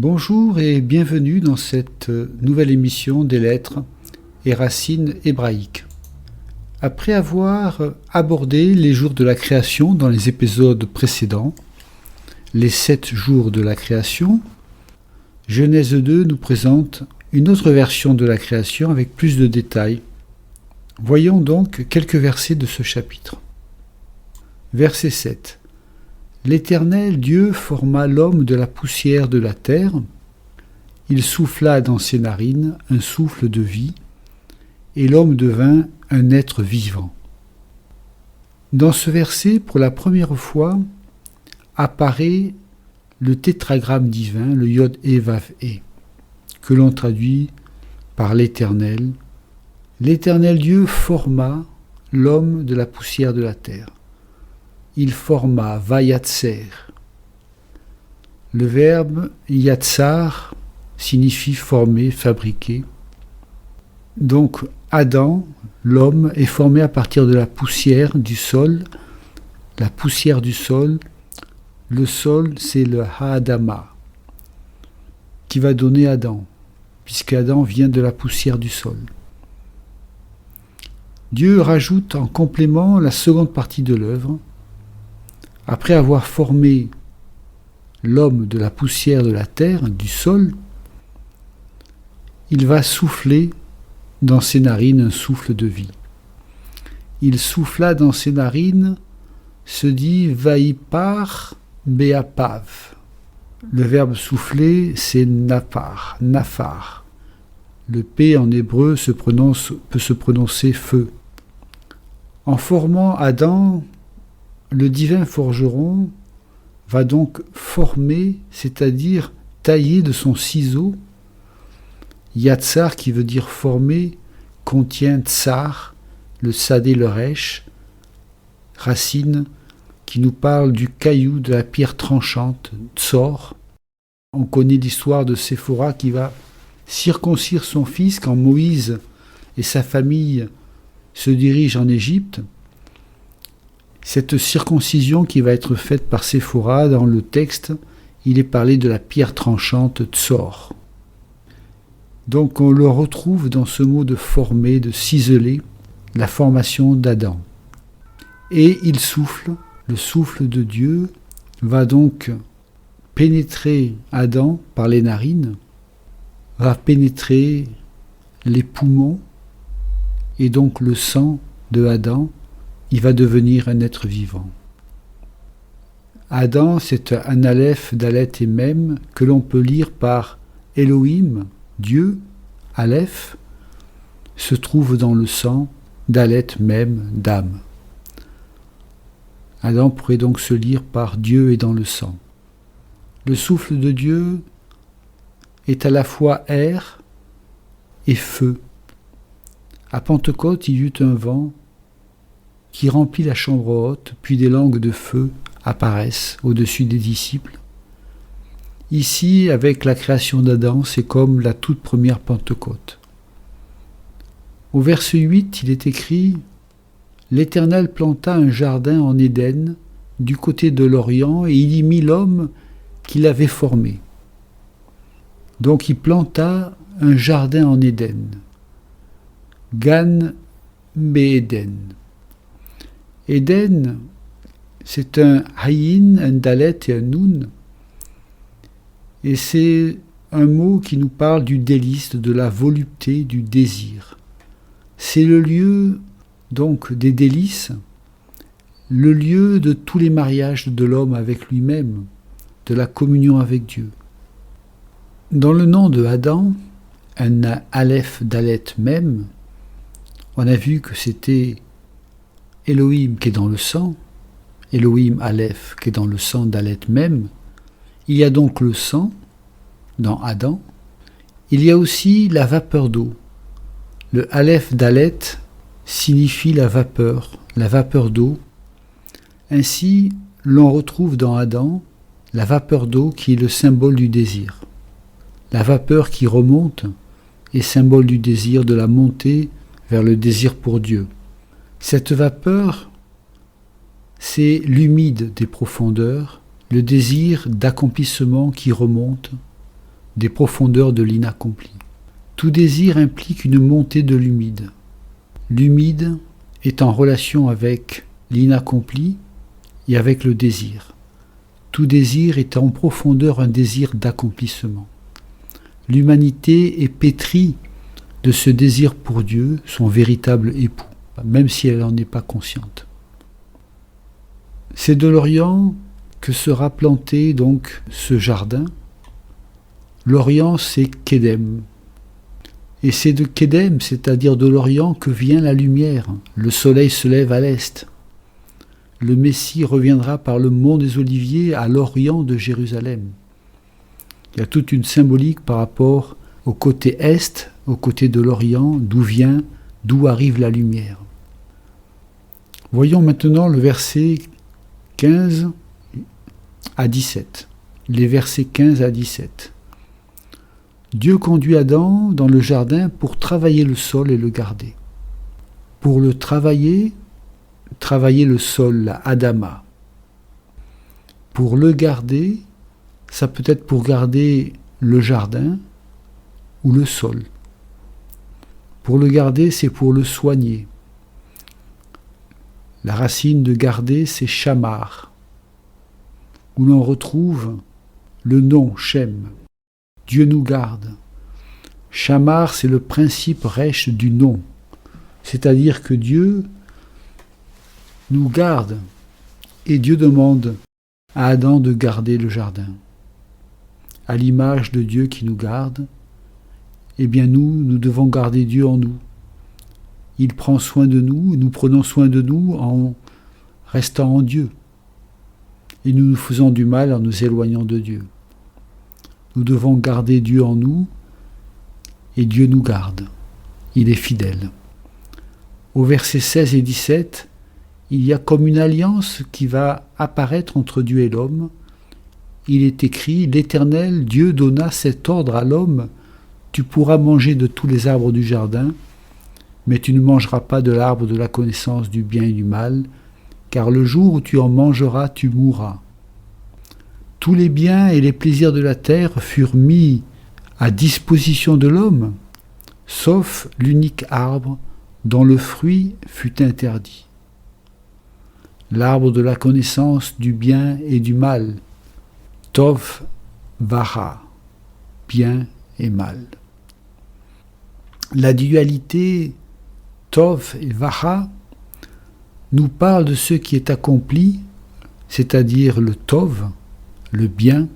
Bonjour et bienvenue dans cette nouvelle émission des lettres et racines hébraïques. Après avoir abordé les jours de la création dans les épisodes précédents, les 7 jours de la création, Genèse 2 nous présente une autre version de la création avec plus de détails. Voyons donc quelques versets de ce chapitre. Verset 7. L'Éternel Dieu forma l'homme de la poussière de la terre. Il souffla dans ses narines un souffle de vie, et l'homme devint un être vivant. Dans ce verset, pour la première fois, apparaît le tétragramme divin, le Yod He Vav He, que l'on traduit par l'Éternel. L'Éternel Dieu forma l'homme de la poussière de la terre. Il forma Vayatser. Le verbe yatsar signifie former, fabriquer. Donc Adam, l'homme, est formé à partir de la poussière du sol. La poussière du sol, le sol, c'est le Ha'adama, qui va donner Adam, puisque Adam vient de la poussière du sol. Dieu rajoute en complément la seconde partie de l'œuvre. Après avoir formé l'homme de la poussière de la terre, du sol, il va souffler dans ses narines un souffle de vie. Il souffla dans ses narines, se dit Vaïpar Beapav. Le verbe souffler, c'est nafar. Le P en hébreu peut se prononcer feu. En formant Adam, le divin forgeron va donc former, c'est-à-dire tailler de son ciseau. Yatsar, qui veut dire former, contient tsar, le sadé le resh, racine qui nous parle du caillou, de la pierre tranchante, tsor. On connaît l'histoire de Séphora qui va circoncire son fils quand Moïse et sa famille se dirigent en Égypte. Cette circoncision qui va être faite par Séphora, dans le texte, il est parlé de la pierre tranchante tsor. Donc on le retrouve dans ce mot de former, de ciseler, la formation d'Adam. Et il souffle, le souffle de Dieu va donc pénétrer Adam par les narines, va pénétrer les poumons, et donc le sang de Adam, il va devenir un être vivant. Adam, c'est un aleph, dalet et mem que l'on peut lire par Elohim, Dieu, aleph, se trouve dans le sang, dalet, mem, dame. Adam pourrait donc se lire par Dieu est dans le sang. Le souffle de Dieu est à la fois air et feu. À Pentecôte, il y eut un vent qui remplit la chambre haute, puis des langues de feu apparaissent au-dessus des disciples. Ici, avec la création d'Adam, c'est comme la toute première Pentecôte. Au verset 8, il est écrit « L'Éternel planta un jardin en Éden, du côté de l'Orient, et il y mit l'homme qu'il avait formé. » Donc il planta un jardin en Éden. Gan Be'eden. Éden, c'est un haïn, un dalet et un nun. Et c'est un mot qui nous parle du délice, de la volupté, du désir. C'est le lieu donc des délices, le lieu de tous les mariages de l'homme avec lui-même, de la communion avec Dieu. Dans le nom de Adam, un aleph, dalet, mem, on a vu que c'était Elohim qui est dans le sang, Elohim aleph qui est dans le sang dalet mem. Il y a donc le sang dans Adam. Il y a aussi la vapeur d'eau. Le aleph dalet signifie la vapeur d'eau. Ainsi, l'on retrouve dans Adam la vapeur d'eau qui est le symbole du désir. La vapeur qui remonte est symbole du désir, de la montée vers le désir pour Dieu. Cette vapeur, c'est l'humide des profondeurs, le désir d'accomplissement qui remonte des profondeurs de l'inaccompli. Tout désir implique une montée de l'humide. L'humide est en relation avec l'inaccompli et avec le désir. Tout désir est en profondeur un désir d'accomplissement. L'humanité est pétrie de ce désir pour Dieu, son véritable époux, même si elle n'en est pas consciente. C'est de l'Orient que sera planté donc ce jardin. L'Orient, c'est Kédem. Et c'est de Kédem, c'est-à-dire de l'Orient, que vient la lumière. Le soleil se lève à l'est. Le Messie reviendra par le mont des Oliviers à l'Orient de Jérusalem. Il y a toute une symbolique par rapport au côté est, au côté de l'Orient, d'où arrive la lumière. Voyons maintenant le verset 15 à 17. Les versets 15 à 17. Dieu conduit Adam dans le jardin pour travailler le sol et le garder. Pour le travailler le sol, la Adama. Pour le garder, ça peut être pour garder le jardin ou le sol. Pour le garder, c'est pour le soigner. La racine de garder, c'est Shamar, où l'on retrouve le nom Shem. Dieu nous garde. Shamar, c'est le principe resh du nom, c'est-à-dire que Dieu nous garde, et Dieu demande à Adam de garder le jardin. À l'image de Dieu qui nous garde, eh bien nous devons garder Dieu en nous. Il prend soin de nous, nous prenons soin de nous en restant en Dieu. Et nous nous faisons du mal en nous éloignant de Dieu. Nous devons garder Dieu en nous, et Dieu nous garde. Il est fidèle. Au verset 16 et 17, il y a comme une alliance qui va apparaître entre Dieu et l'homme. Il est écrit, l'Éternel, Dieu donna cet ordre à l'homme, tu pourras manger de tous les arbres du jardin, mais tu ne mangeras pas de l'arbre de la connaissance du bien et du mal, car le jour où tu en mangeras, tu mourras. Tous les biens et les plaisirs de la terre furent mis à disposition de l'homme, sauf l'unique arbre dont le fruit fut interdit. L'arbre de la connaissance du bien et du mal, Tov Vara, bien et mal. La dualité Tov et Vara nous parle de ce qui est accompli, c'est-à-dire le Tov, le bien,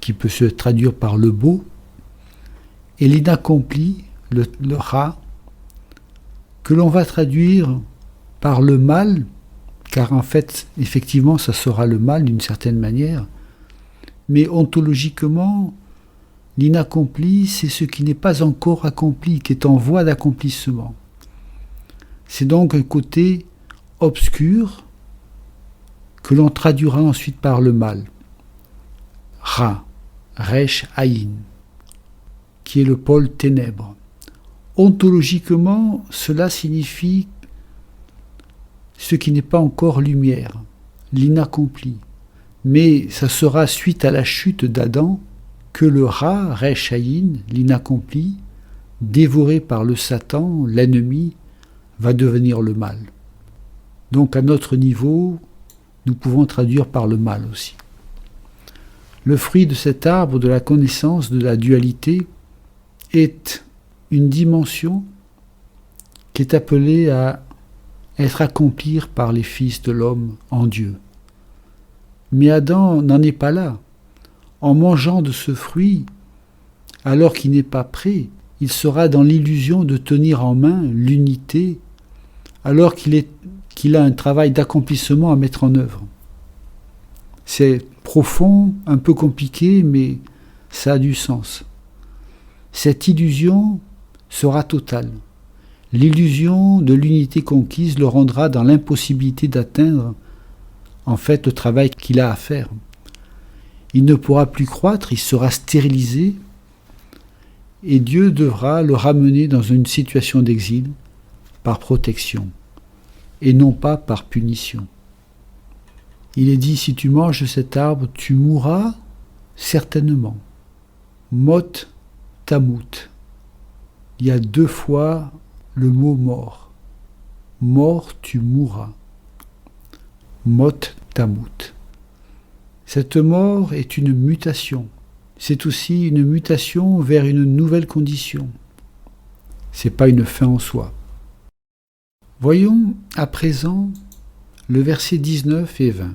qui peut se traduire par le beau, et l'inaccompli, le Ra, que l'on va traduire par le mal, car en fait, effectivement, ça sera le mal d'une certaine manière, mais ontologiquement, l'inaccompli, c'est ce qui n'est pas encore accompli, qui est en voie d'accomplissement. C'est donc un côté obscur que l'on traduira ensuite par le mal. Ra, Resh Aïn, qui est le pôle ténèbres. Ontologiquement, cela signifie ce qui n'est pas encore lumière, l'inaccompli. Mais ça sera suite à la chute d'Adam que le Ra, Resh Aïn, l'inaccompli, dévoré par le Satan, l'ennemi, va devenir le mal. Donc à notre niveau, nous pouvons traduire par le mal aussi. Le fruit de cet arbre de la connaissance de la dualité est une dimension qui est appelée à être accomplie par les fils de l'homme en Dieu. Mais Adam n'en est pas là. En mangeant de ce fruit, alors qu'il n'est pas prêt, il sera dans l'illusion de tenir en main l'unité, alors qu'il a un travail d'accomplissement à mettre en œuvre. C'est profond, un peu compliqué, mais ça a du sens. Cette illusion sera totale. L'illusion de l'unité conquise le rendra dans l'impossibilité d'atteindre en fait le travail qu'il a à faire. Il ne pourra plus croître, il sera stérilisé et Dieu devra le ramener dans une situation d'exil par protection et non pas par punition. Il est dit, si tu manges de cet arbre, tu mourras certainement. Mot tamut. Il y a 2 fois le mot mort. Mort, tu mourras. Mot tamut. Cette mort est une mutation. C'est aussi une mutation vers une nouvelle condition. Ce n'est pas une fin en soi. Voyons à présent le verset 19 et 20.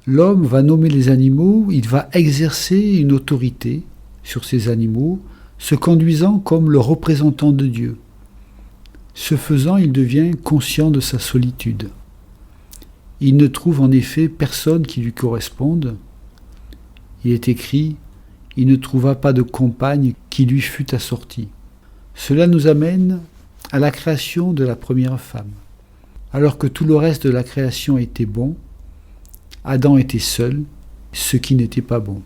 L'homme va nommer les animaux, il va exercer une autorité sur ces animaux, se conduisant comme le représentant de Dieu. Ce faisant, il devient conscient de sa solitude. Il ne trouve en effet personne qui lui corresponde. Il est écrit, il ne trouva pas de compagne qui lui fût assortie. Cela nous amène à la création de la première femme. Alors que tout le reste de la création était bon, Adam était seul, ce qui n'était pas bon.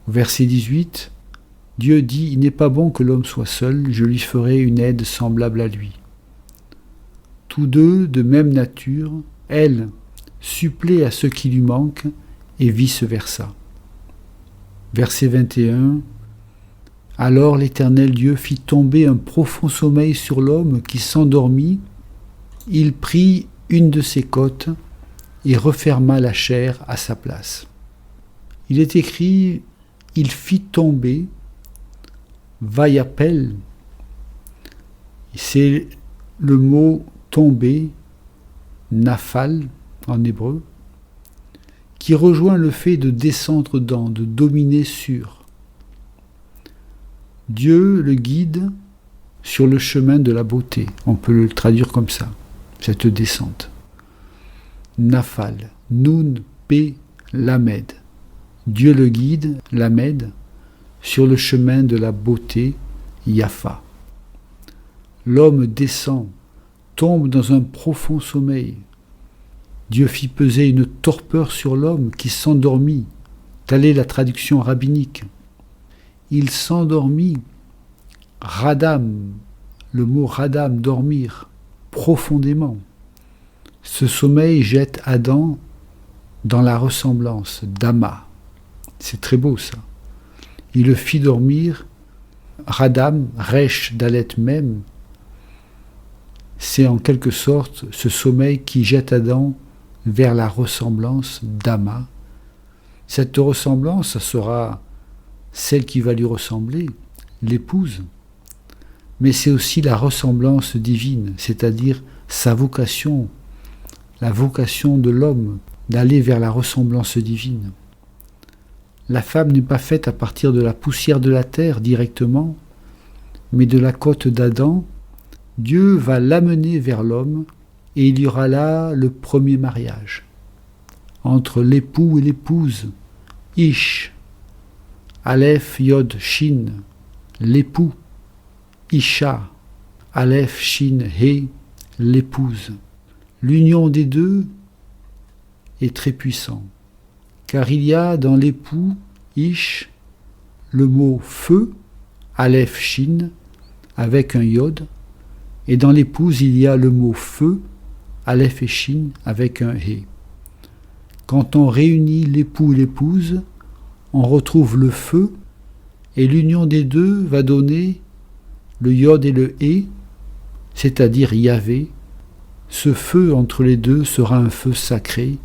Au verset 18, Dieu dit « Il n'est pas bon que l'homme soit seul, je lui ferai une aide semblable à lui. » Tous deux de même nature, elle supplée à ce qui lui manque et vice-versa. Verset 21, alors l'Éternel Dieu fit tomber un profond sommeil sur l'homme qui s'endormit. Il prit une de ses côtes et referma la chair à sa place. Il est écrit, il fit tomber, vayapel, c'est le mot tomber, nafal en hébreu, qui rejoint le fait de descendre dans, de dominer sur. Dieu le guide sur le chemin de la beauté, on peut le traduire comme ça, cette descente. Nafal, Nun, P, Lamed. Dieu le guide, Lamed, sur le chemin de la beauté, Yafa. L'homme descend, tombe dans un profond sommeil. Dieu fit peser une torpeur sur l'homme qui s'endormit. Telle est la traduction rabbinique. Il s'endormit. Radam, le mot radam, dormir, profondément. Ce sommeil jette Adam dans la ressemblance d'Ama. C'est très beau ça. Il le fit dormir. Radam, Resh, Dalet même, c'est en quelque sorte ce sommeil qui jette Adam vers la ressemblance d'Ama. Cette ressemblance sera celle qui va lui ressembler, l'épouse. Mais c'est aussi la ressemblance divine, c'est-à-dire sa vocation, la vocation de l'homme, d'aller vers la ressemblance divine. La femme n'est pas faite à partir de la poussière de la terre directement, mais de la côte d'Adam. Dieu va l'amener vers l'homme et il y aura là le premier mariage entre l'époux et l'épouse. Ish, Aleph, Yod, Shin, l'époux. Isha, Aleph, Shin, He, l'épouse. L'union des deux est très puissante, car il y a dans l'époux, Ish, le mot feu, Aleph, Shin, avec un Yod, et dans l'épouse, il y a le mot feu, Aleph et Shin, avec un He. Quand on réunit l'époux et l'épouse, on retrouve le feu, et l'union des deux va donner le Yod et le He, c'est-à-dire Yahvé. Ce feu entre les deux sera un feu sacré,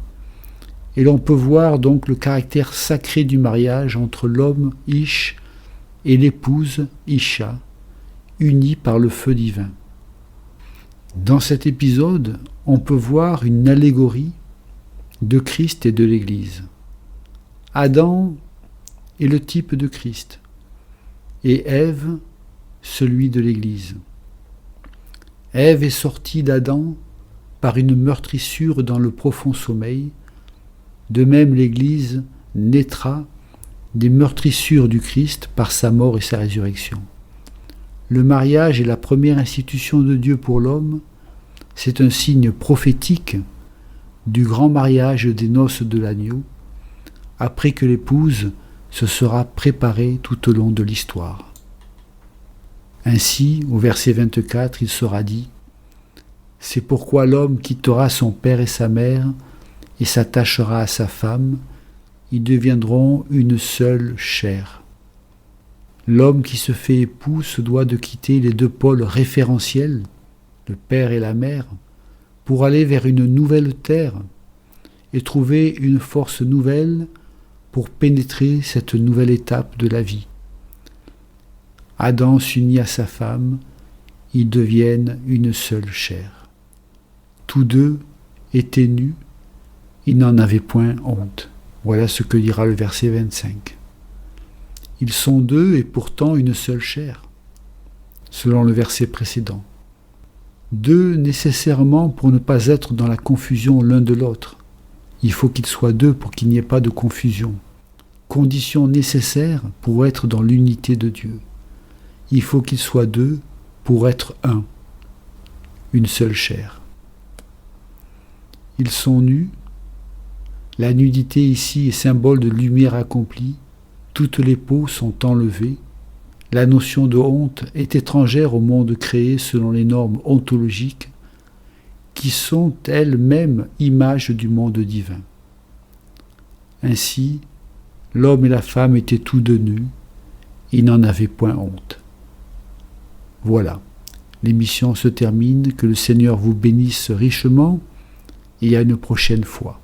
et l'on peut voir donc le caractère sacré du mariage entre l'homme Ish et l'épouse Isha, unis par le feu divin. Dans cet épisode, on peut voir une allégorie de Christ et de l'Église. Adam est le type de Christ, et Ève, celui de l'Église. Ève est sortie d'Adam par une meurtrissure dans le profond sommeil. De même, l'Église naîtra des meurtrissures du Christ par sa mort et sa résurrection. Le mariage est la première institution de Dieu pour l'homme. C'est un signe prophétique du grand mariage des noces de l'agneau, après que l'épouse se sera préparée tout au long de l'histoire. Ainsi, au verset 24, il sera dit « C'est pourquoi l'homme quittera son père et sa mère et s'attachera à sa femme, ils deviendront une seule chair. L'homme qui se fait époux se doit de quitter les deux pôles référentiels, le père et la mère, pour aller vers une nouvelle terre et trouver une force nouvelle pour pénétrer cette nouvelle étape de la vie. Adam s'unit à sa femme, ils deviennent une seule chair. Tous deux étaient nus, ils n'en avaient point honte. Voilà ce que dira le verset 25. Ils sont deux et pourtant une seule chair, selon le verset précédent. Deux nécessairement pour ne pas être dans la confusion l'un de l'autre. Il faut qu'ils soient deux pour qu'il n'y ait pas de confusion. Condition nécessaire pour être dans l'unité de Dieu. Il faut qu'ils soient deux pour être un, une seule chair. Ils sont nus. La nudité ici est symbole de lumière accomplie. Toutes les peaux sont enlevées. La notion de honte est étrangère au monde créé selon les normes ontologiques qui sont elles-mêmes images du monde divin. Ainsi, l'homme et la femme étaient tous deux nus, ils n'en avaient point honte. Voilà, l'émission se termine, que le Seigneur vous bénisse richement et à une prochaine fois.